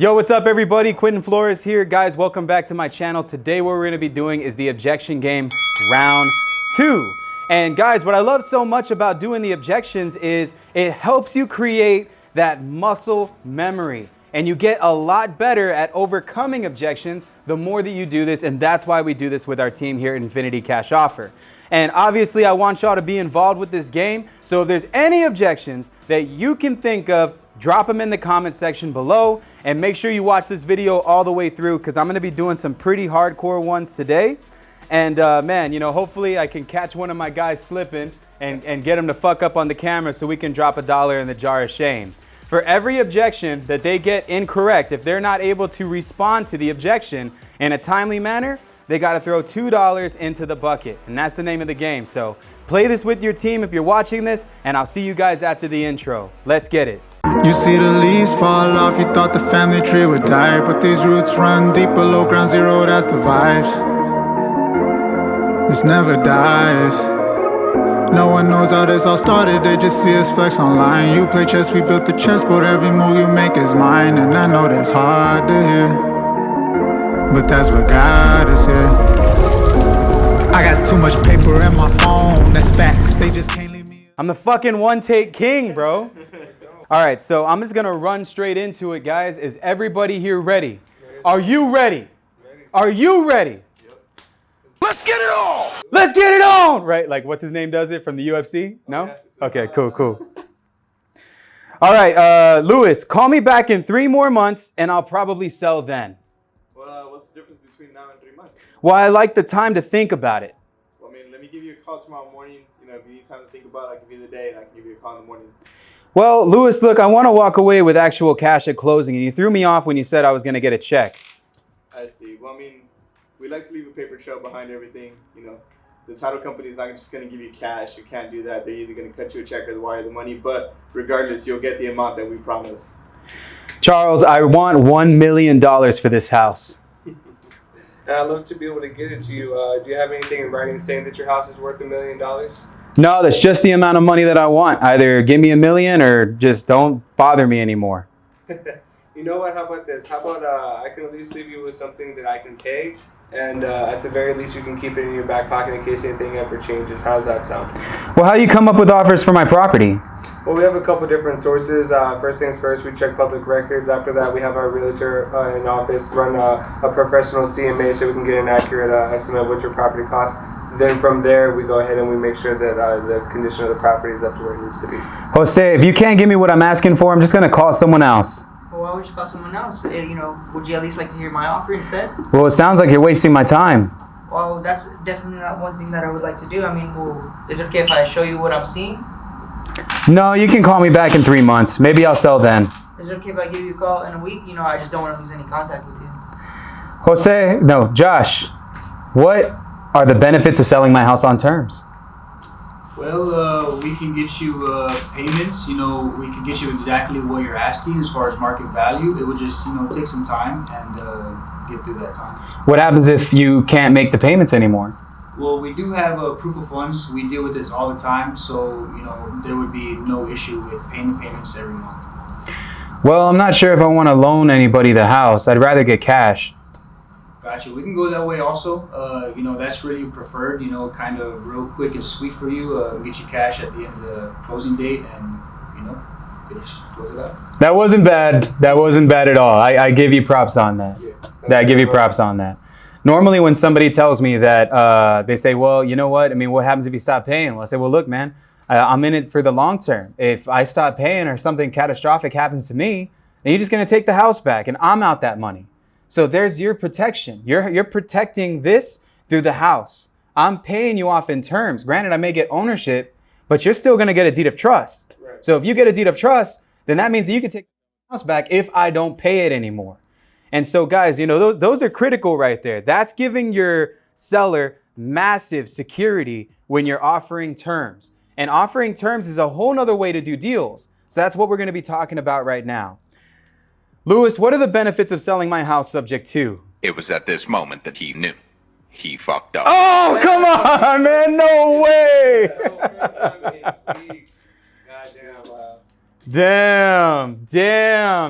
Yo, what's up everybody? Quentin Flores here. Guys, welcome back to my channel. Today what we're going to be doing is the objection game round 2. And guys, what I love so much about doing the objections is it helps you create that muscle memory. And you get a lot better at overcoming objections the more that you do this. And that's why we do this with our team here at Infinity Cash Offer. And obviously I want y'all to be involved with this game. So if there's any objections that you can think of, drop them in the comment section below, and make sure you watch this video all the way through because I'm going to be doing some pretty hardcore ones today. And man, you know, hopefully I can catch one of my guys slipping and get him to fuck up on the camera so we can drop $1 in the jar of shame. For every objection that they get incorrect, if they're not able to respond to the objection in a timely manner, they got to throw $2 into the bucket. And that's the name of the game. So play this with your team if you're watching this, and I'll see you guys after the intro. Let's get it. You see the leaves fall off, you thought the family tree would die, but these roots run deep below ground zero, that's the vibes. This never dies. No one knows how this all started, they just see us flex online. You play chess, we built the chessboard, every move you make is mine. And I know that's hard to hear, but that's what got us here. I got too much paper in my phone, that's facts, they just can't leave me. I'm the fucking one-take king, bro. All right, so I'm just gonna run straight into it, guys. Is everybody here ready? Are you ready? Are you ready? Let's get it on! Let's get it on! Right, like what's his name does it from the UFC? No? Okay, cool. All right, Lewis, call me back in 3 more months and I'll probably sell then. Well, what's the difference between now and 3 months? Well, I like the time to think about it. Well, I mean, let me give you a call tomorrow morning. You know, if you need time to think about it, I can give you the day and I can give you a call in the morning. Well, Lewis, look, I want to walk away with actual cash at closing, and you threw me off when you said I was going to get a check. I see. Well, I mean, we like to leave a paper trail behind everything. You know, the title company is not just going to give you cash. You can't do that. They're either going to cut you a check or wire the money. But regardless, you'll get the amount that we promised. Charles, I want $1 million for this house. I'd love to be able to get it to you. Do you have anything in writing saying that your house is worth $1 million? No, that's just the amount of money that I want. Either give me $1 million or just don't bother me anymore. You know what? How about this? How about I can at least leave you with something that I can pay, and at the very least you can keep it in your back pocket in case anything ever changes. How does that sound? Well, how do you come up with offers for my property? Well, we have a couple different sources. First things first, we check public records. After that, we have our realtor in office run a professional CMA so we can get an accurate estimate of what your property costs. Then from there, we go ahead and we make sure that the condition of the property is up to where it needs to be. Jose, if you can't give me what I'm asking for, I'm just going to call someone else. Well, why would you call someone else? You know, would you at least like to hear my offer instead? Well, it sounds like you're wasting my time. Well, that's definitely not one thing that I would like to do. I mean, well, is it okay if I show you what I'm seeing? No, you can call me back in 3 months. Maybe I'll sell then. Is it okay if I give you a call in a week? You know, I just don't want to lose any contact with you. Josh, what are the benefits of selling my house on terms? Well, we can get you payments. You know, we can get you exactly what you're asking as far as market value. It would just, you know, take some time and get through that time. What happens if you can't make the payments anymore? Well, we do have a proof of funds. We deal with this all the time, so, you know, there would be no issue with paying the payments every month. Well, I'm not sure if I want to loan anybody the house. I'd rather get cash. Gotcha. We can go that way also. You know, that's really preferred, you know, kind of real quick and sweet for you. Get you cash at the end of the closing date and, you know, finish, close it out. That wasn't bad. That wasn't bad at all. I give you props on that. Yeah, I give you props on that. Normally when somebody tells me that, they say, well, you know what? I mean, what happens if you stop paying? Well, I say, well, look, man, I'm in it for the long term. If I stop paying or something catastrophic happens to me, then you're just going to take the house back and I'm out that money. So there's your protection. You're protecting this through the house. I'm paying you off in terms. Granted, I may get ownership, but you're still going to get a deed of trust. Right. So if you get a deed of trust, then that means that you can take the house back if I don't pay it anymore. And so guys, you know, those are critical right there. That's giving your seller massive security when you're offering terms. And offering terms is a whole nother way to do deals. So that's what we're going to be talking about right now. Lewis, what are the benefits of selling my house subject to? It was at this moment that he knew. He fucked up. Oh, come on, man. No way. Goddamn, wow. Damn.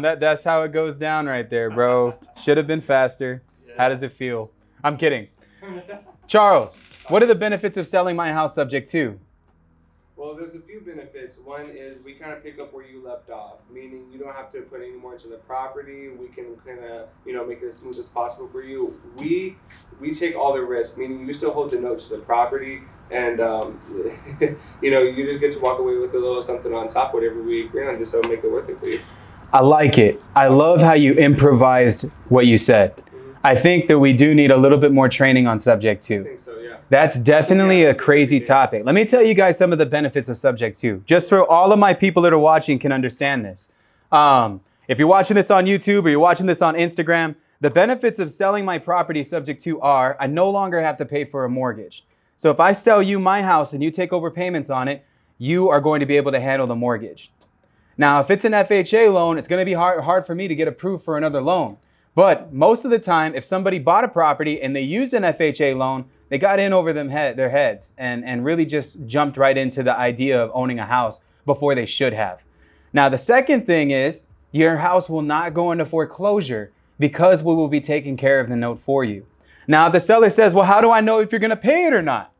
That's how it goes down right there, bro. Should have been faster. How does it feel? I'm kidding. Charles, what are the benefits of selling my house subject to? Well, there's a few benefits. One is we kind of pick up where you left off, meaning you don't have to put any more into the property. We can kind of, make it as smooth as possible for you. We take all the risk, meaning you still hold the note to the property, and you just get to walk away with a little something on top, whatever we agree on, just to make it worth it for you. I like it. I love how you improvised what you said. I think that we do need a little bit more training on subject to. I think so, yeah. That's definitely a crazy topic. Let me tell you guys some of the benefits of subject to, just so all of my people that are watching can understand this. If you're watching this on YouTube or you're watching this on Instagram, the benefits of selling my property subject to are I no longer have to pay for a mortgage. So if I sell you my house and you take over payments on it, you are going to be able to handle the mortgage. Now, if it's an FHA loan, it's going to be hard for me to get approved for another loan. But most of the time, if somebody bought a property and they used an FHA loan, they got in over their heads and really just jumped right into the idea of owning a house before they should have. Now, the second thing is your house will not go into foreclosure because we will be taking care of the note for you. Now, if the seller says, well, how do I know if you're going to pay it or not?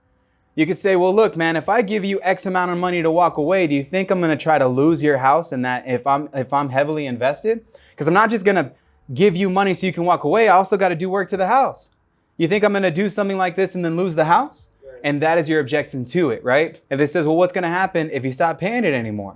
You could say, well, look, man, if I give you X amount of money to walk away, do you think I'm going to try to lose your house and that if I'm heavily invested? Because I'm not just going to give you money so you can walk away. I also got to do work to the house. You think I'm going to do something like this and then lose the house? Right. And that is your objection to it, right? If it says, well, what's going to happen if you stop paying it anymore?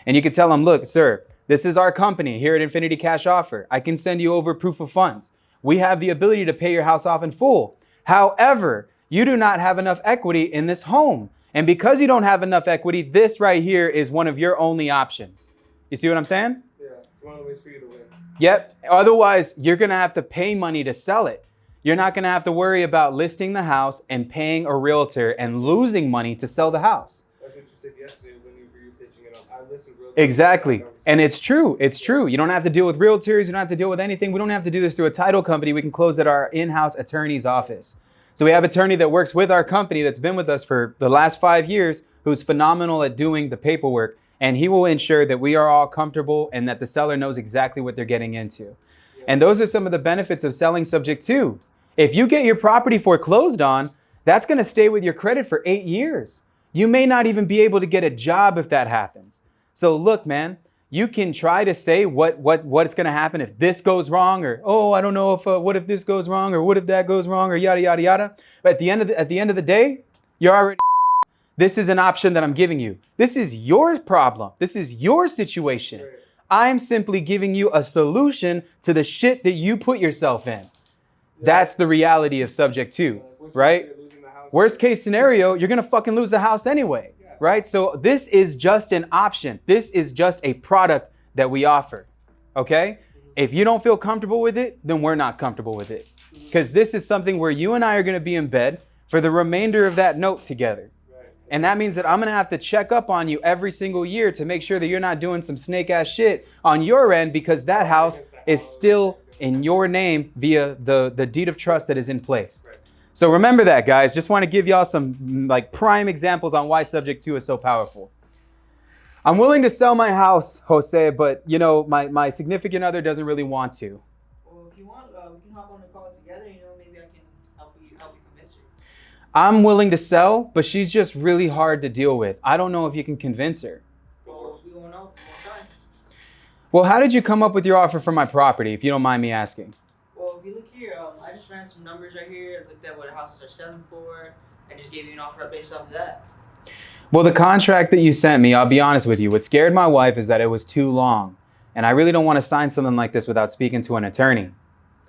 And you can tell them, look, sir, this is our company here at Infinity Cash Offer. I can send you over proof of funds. We have the ability to pay your house off in full. However, you do not have enough equity in this home. And because you don't have enough equity, this right here is one of your only options. You see what I'm saying? Yeah, it's one of the ways for you to win. Yep. Otherwise, you're going to have to pay money to sell it. You're not going to have to worry about listing the house and paying a realtor and losing money to sell the house. That's what you said yesterday when you were pitching it up. I listened real Exactly. And it's true. It's true. You don't have to deal with realtors. You don't have to deal with anything. We don't have to do this through a title company. We can close at our in-house attorney's office. So we have an attorney that works with our company that's been with us for the last 5 years, who's phenomenal at doing the paperwork. And he will ensure that we are all comfortable and that the seller knows exactly what they're getting into. Yeah. And those are some of the benefits of selling subject to. If you get your property foreclosed on, that's going to stay with your credit for 8 years. You may not even be able to get a job if that happens. So look, man, you can try to say what's going to happen if this goes wrong, or, oh, I don't know if, what if this goes wrong, or what if that goes wrong, or yada, yada, yada. But at the end of the day, you're already. This is an option that I'm giving you. This is your problem. This is your situation. I'm simply giving you a solution to the shit that you put yourself in. That's the reality of subject to, right? Worst case scenario, you're going to fucking lose the house anyway, right? So this is just an option. This is just a product that we offer, okay? If you don't feel comfortable with it, then we're not comfortable with it. Because this is something where you and I are going to be in bed for the remainder of that note together. And that means that I'm going to have to check up on you every single year to make sure that you're not doing some snake ass shit on your end, because that house is still in your name via the deed of trust that is in place. So remember that, guys. Just want to give y'all some like prime examples on why subject to is so powerful. I'm willing to sell my house, Jose, but my significant other doesn't really want to. Well, if you want, we can hop on the call together. Maybe I can help you convince her. I'm willing to sell, but she's just really hard to deal with. I don't know if you can convince her. Well, we won't know. We'll try. Well, how did you come up with your offer for my property, if you don't mind me asking? Well, if you look here, I just ran some numbers right here, looked at what houses are selling for, and just gave you an offer based off of that. Well, the contract that you sent me, I'll be honest with you, what scared my wife is that it was too long. And I really don't want to sign something like this without speaking to an attorney.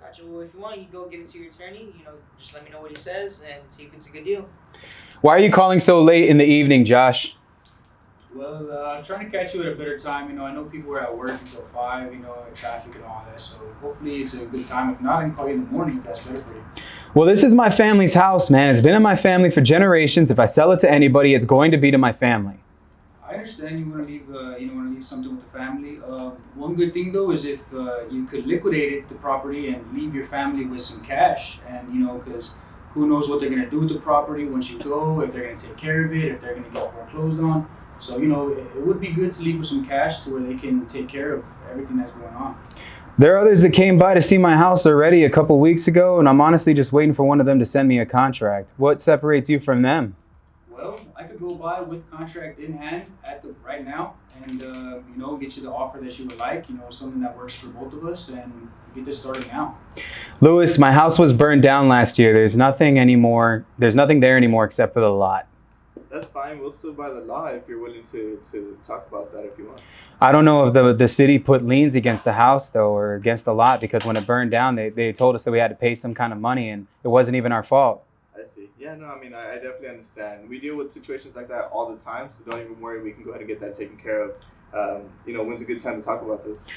Gotcha. Well, if you want, you go give it to your attorney. Just let me know what he says and see if it's a good deal. Why are you calling so late in the evening, Josh? Well, I'm trying to catch you at a better time. I know people are at work until 5, traffic and all that. So hopefully it's a good time. If not, I can call you in the morning if that's better for you. Well, this is my family's house, man. It's been in my family for generations. If I sell it to anybody, it's going to be to my family. I understand you want to leave something with the family. One good thing though is if you could liquidate the property and leave your family with some cash, and because who knows what they're going to do with the property once you go, if they're going to take care of it, if they're going to get foreclosed on. So, you know, it would be good to leave with some cash to where they can take care of everything that's going on. There are others that came by to see my house already a couple weeks ago, and I'm honestly just waiting for one of them to send me a contract. What separates you from them? Well, I could go by with contract in hand right now and, you know, get you the offer that you would like, you know, something that works for both of us, and get this started now. Louis, my house was burned down last year. There's nothing there anymore except for the lot. That's fine. We'll still buy the lot if you're willing to talk about that if you want. I don't know if the city put liens against the house, though, or against the lot, because when it burned down, they told us that we had to pay some kind of money, and it wasn't even our fault. I see. Yeah, no, I mean, I definitely understand. We deal with situations like that all the time, so don't even worry. We can go ahead and get that taken care of. You know, when's a good time to talk about this?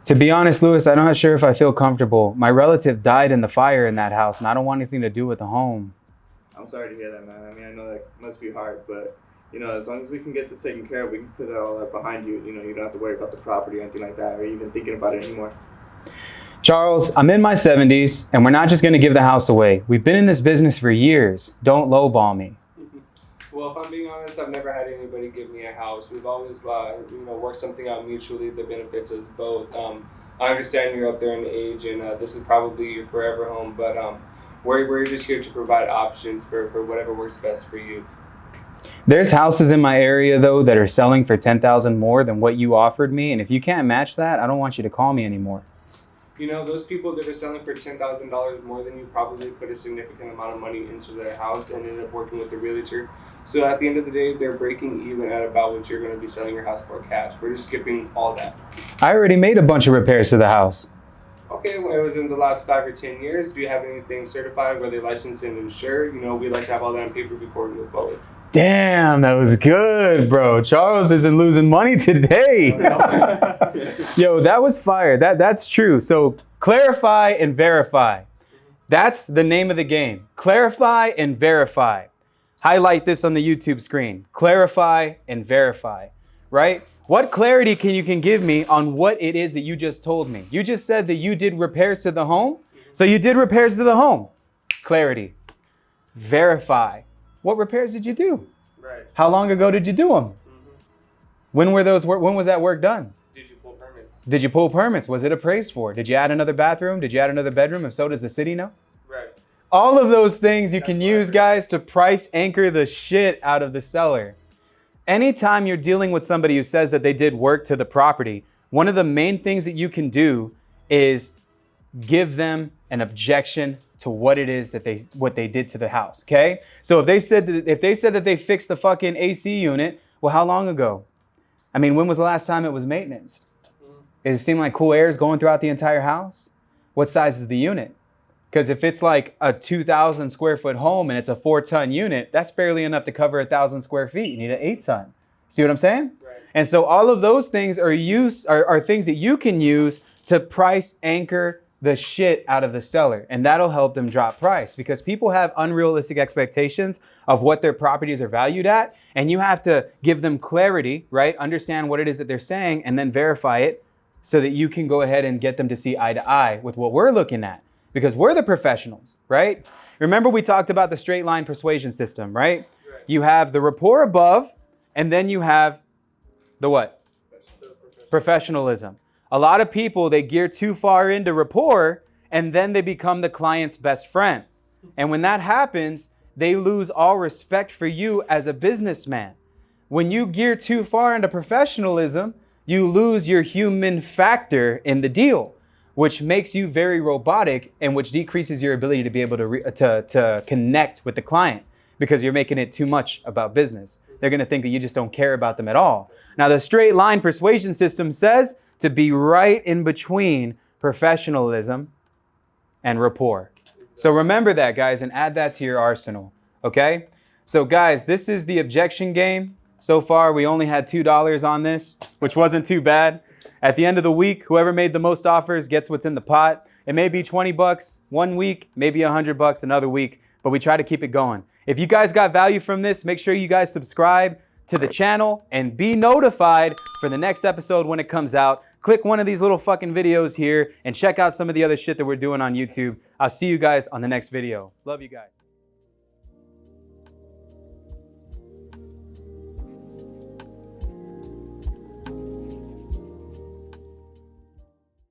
To be honest, Louis, I'm not sure if I feel comfortable. My relative died in the fire in that house, and I don't want anything to do with the home. I'm sorry to hear that, man. I mean, I know that must be hard, but, you know, as long as we can get this taken care of, we can put that all that behind you. You know, you don't have to worry about the property or anything like that, or even thinking about it anymore. Charles, I'm in my 70s, and we're not just going to give the house away. We've been in this business for years. Don't lowball me. Well, if I'm being honest, I've never had anybody give me a house. We've always, you know, worked something out mutually that benefits us both. I understand you're up there in age, and this is probably your forever home, but we're just here to provide options for whatever works best for you. There's houses in my area, though, that are selling for $10,000 more than what you offered me, and if you can't match that, I don't want you to call me anymore. You know, those people that are selling for $10,000 more than you probably put a significant amount of money into their house and ended up working with the realtor. So at the end of the day, they're breaking even at about what you're going to be selling your house for cash. We're just skipping all that. I already made a bunch of repairs to the house. Okay, well, it was in the last 5 or 10 years. Do you have anything certified where they licensed and insured? You know, we like to have all that on paper before we move forward. Damn, that was good, bro. Charles isn't losing money today. Yo, that was fire. That's true. So clarify and verify. That's the name of the game. Clarify and verify. Highlight this on the YouTube screen. Clarify and verify, right? What clarity can you give me on what it is that you just told me? You just said that you did repairs to the home. So you did repairs to the home. Clarity. Verify. What repairs did you do? Right. How long ago did you do them? When was that work done? Did you pull permits? Did you pull permits? Was it appraised for? Did you add another bathroom? Did you add another bedroom? If so, does the city know? Right. All of those things you can use, guys, to price anchor the shit out of the seller. Anytime you're dealing with somebody who says that they did work to the property, one of the main things that you can do is give them an objection to what it is that they did to the house. Okay? So if they said that they fixed the fucking AC unit, well, how long ago? I mean, when was the last time it was maintenance? Does it seem like cool air is going throughout the entire house? What size is the unit? Because if it's like a 2,000 square foot home and it's a 4-ton unit, that's barely enough to cover 1,000 square feet. You need an 8-ton. See what I'm saying? Right. And so all of those things are things that you can use to price anchor the shit out of the seller, and that'll help them drop price, because people have unrealistic expectations of what their properties are valued at, and you have to give them clarity, right? Understand what it is that they're saying, and then verify it so that you can go ahead and get them to see eye to eye with what we're looking at, because we're the professionals, right? Remember we talked about the straight line persuasion system, right? You have the rapport above, and then you have the what? Professionalism. A lot of people, they gear too far into rapport, and then they become the client's best friend. And when that happens, they lose all respect for you as a businessman. When you gear too far into professionalism, you lose your human factor in the deal, which makes you very robotic and which decreases your ability to be able to connect with the client, because you're making it too much about business. They're going to think that you just don't care about them at all. Now, the straight line persuasion system says to be right in between professionalism and rapport. So remember that, guys, and add that to your arsenal, okay? So guys, this is the objection game. So far, we only had $2 on this, which wasn't too bad. At the end of the week, whoever made the most offers gets what's in the pot. It may be 20 bucks one week, maybe 100 bucks another week, but we try to keep it going. If you guys got value from this, make sure you guys subscribe to the channel and be notified for the next episode when it comes out. Click one of these little fucking videos here and check out some of the other shit that we're doing on YouTube. I'll see you guys on the next video. Love you guys.